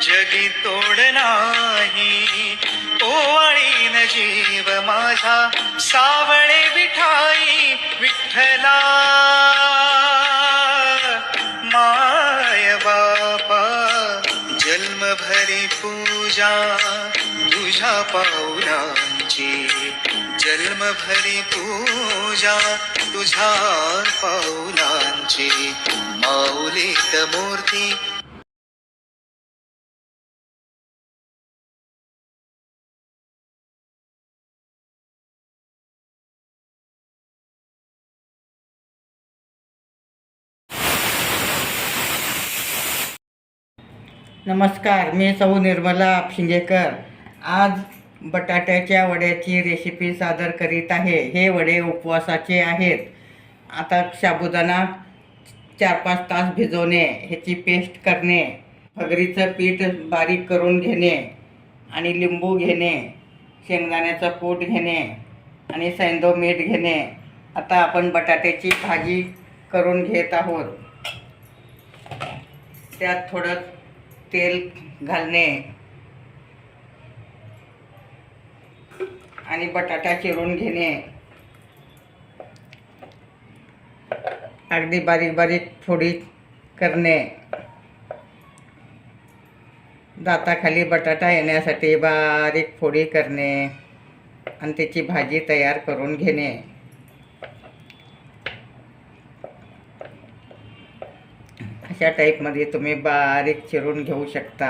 जगी तोड नाही, ओवाळीन जीव माझा सावळे विठाई विठ्ठला. माय बापा जन्मभरी पूजा तुझ्या पाऊलांची, जन्मभरी पूजा तुझ्या पाऊलांची. माऊलीत मूर्ती नमस्कार, मी सौ निर्मला आपशिंगेकर. आज बटाट्याच्या वड्याची रेसिपी सादर करीत आहे. हे वडे उपवासाचे आहेत. आता साबुदाणा 4-5 तास भिजवणे, ह्याची पेस्ट करणे, भगरीचं पीठ बारीक करून घेणे आणि लिंबू घेणे, शेंगदाण्याचं कूट घेणे आणि सैंधव मीठ घेणे. आता आपण बटाट्याची भाजी करून घेत आहोत. त्यात थोडं तेल घालणे आणि बटाटा चिरून घेणे. अगदी बारीक बारीक फोडी करणे. दाताखाली बटाटा येण्यासाठी बारीक फोडी करणे आणि त्याची भाजी तयार करून घेणे. अशा टाईपमध्ये तुम्ही बारीक चिरून घेऊ शकता.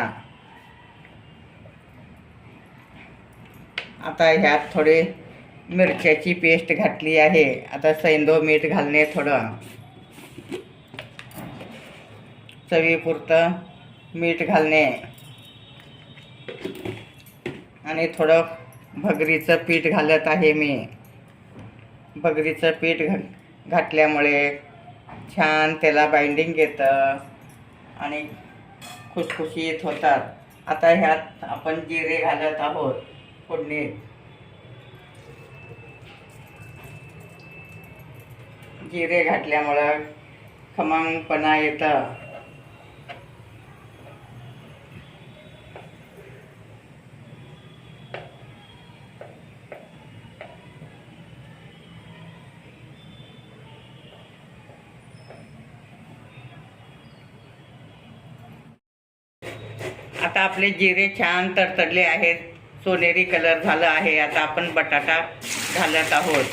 आता ह्यात थोडे मिरच्याची पेस्ट घातली आहे. आता सैंधव मीठ घालणे, थोडं चवीपुरतं मीठ घालणे आणि थोडं भगरीचं पीठ घालत आहे मी. भगरीचं पीठ घातल्यामुळे छान त्याला बाइंडिंग येतं आणि खुसखुशीत होतात. आता ह्यात आपण जिरे घालत आहोत फोडणीत. जिरे घातल्यामुळं खमंगपणा येतं. आता आपले जिरे छान तडतडले आहेत, सोनेरी कलर झाला आहे. आता आपण बटाटा घालत आहोत.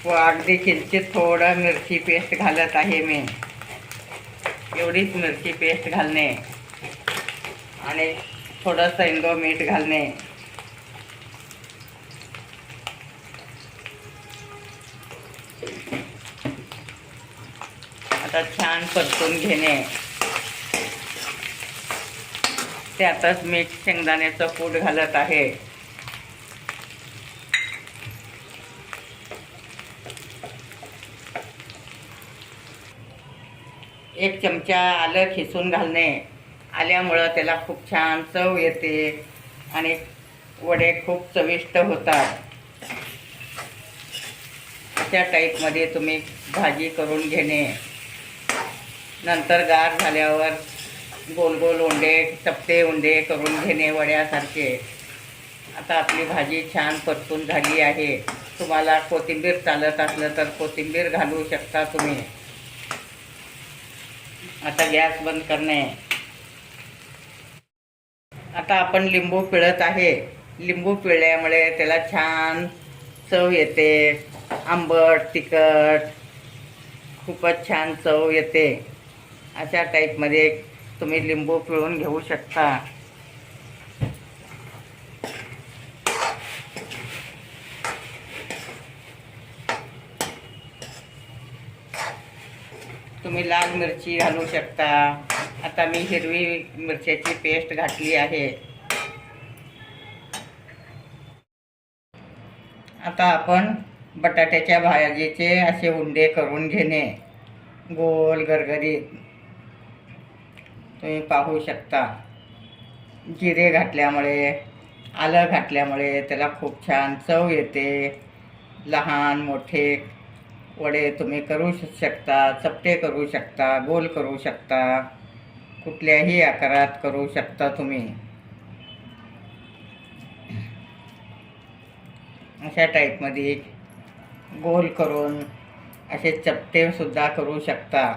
व अगदी किंचित थोडं मिरची पेस्ट घालत आहे मी. एवढीच मिरची पेस्ट घालणे आणि थोडं सैंधव मीठ घालणे. आता छान परतून घेणे. त्यातच मी शेंगदाण्याचं कूट घालत आहे. एक चमचा आलं खिसून घालणे. आल्यामुळं त्याला खूप छान चव येते आणि वडे खूप चविष्ट होतात. अशा टाईपमध्ये तुम्ही भाजी करून घेणे. नंतर गार झाल्यावर गोल गोल उंडे, चपटे उंडे करून घेणे वड्यासारखे. आता आपली भाजी छान परतून झाली आहे. तुम्हाला कोथिंबीर चालत असलं तर कोथिंबीर घालू शकता तुम्ही. आता गॅस बंद करणे. आता आपण लिंबू पिळत आहे. लिंबू पिळल्यामुळे त्याला छान चव येते. आंबट तिखट खूपच छान चव येते. अशा टाईपमध्ये तुम्ही लिंबू पिळून घेऊ शकता. तुम्ही लाल मिरची घालू शकता. आता मी हिरवी मिरच्याची पेस्ट घातली आहे. आता आपण बटाट्याच्या भाजीचे असे उंडे करून घेणे, गोल गरगरीत. तुम्ही पाहू शकता. जिरे घातल्यामुळे, आलं घातल्यामुळे त्याला खूप छान चव येते. लहान मोठे वडे तुम्ही करू शकता, चपटे करू शकता, गोल करू शकता, कुठल्याही आकारात करू शकता तुम्ही. अशा टाईपमध्ये गोल करून असे चपटे सुद्धा करू शकता.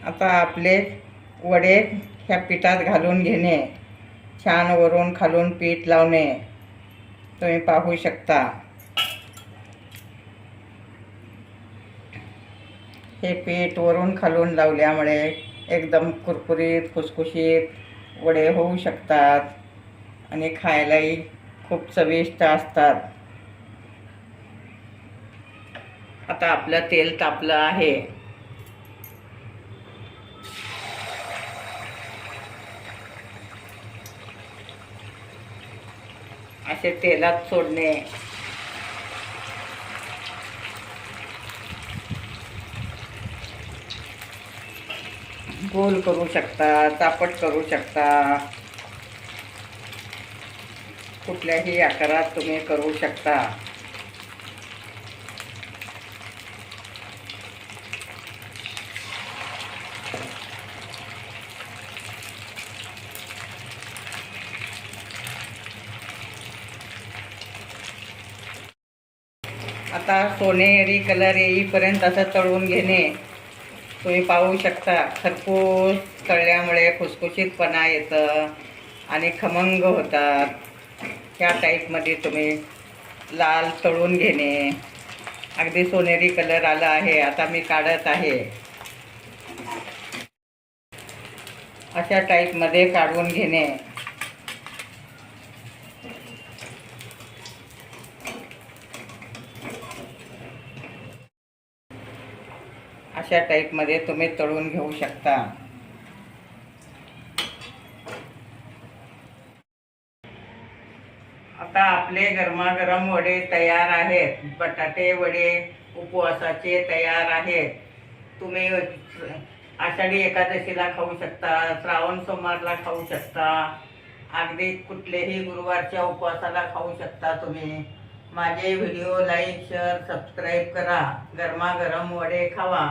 आता आपले वडे ह्या पिठात घालून घेणे, छान वरून खालून पीठ लावणे तुम्ही पाहू शकता. हे पीठ वरून खालून लावल्यामुळे एकदम कुरकुरीत खुसखुशीत वडे होऊ शकतात आणि खायलाही खूप चविष्ट असतात. आता आपलं तेल तापलं आहे. असे तेलात सोडणे, गोल करू शकता, चापट करू शकता, कुठल्याही आकारात तुम्ही करू शकता. आता सोनेरी कलर येईपर्यंत असं तळून घेणे तुम्ही पाहू शकता. खरपूस तळल्यामुळे खुसखुशीतपणा येतं आणि खमंग होतात. ह्या टाईपमध्ये तुम्ही लाल तळून घेणे. अगदी सोनेरी कलर आला आहे. आता मी काढत आहे. अशा टाईपमध्ये काढून घेणे. अशा टाईपमध्ये तुम्ही तळून घेऊ शकता. आता आपले गरमागरम वडे तयार आहेत. बटाटे वडे उपवासाचे तयार आहेत. तुम्ही आषाढी एकादशीला खाऊ शकता, श्रावण सोमवारला खाऊ शकता, अगदी कुठलेही गुरुवारच्या उपवासाला खाऊ शकता तुम्ही. माझे व्हिडिओ लाईक, शेअर, सबस्क्राईब करा. गरमागरम वडे खावा.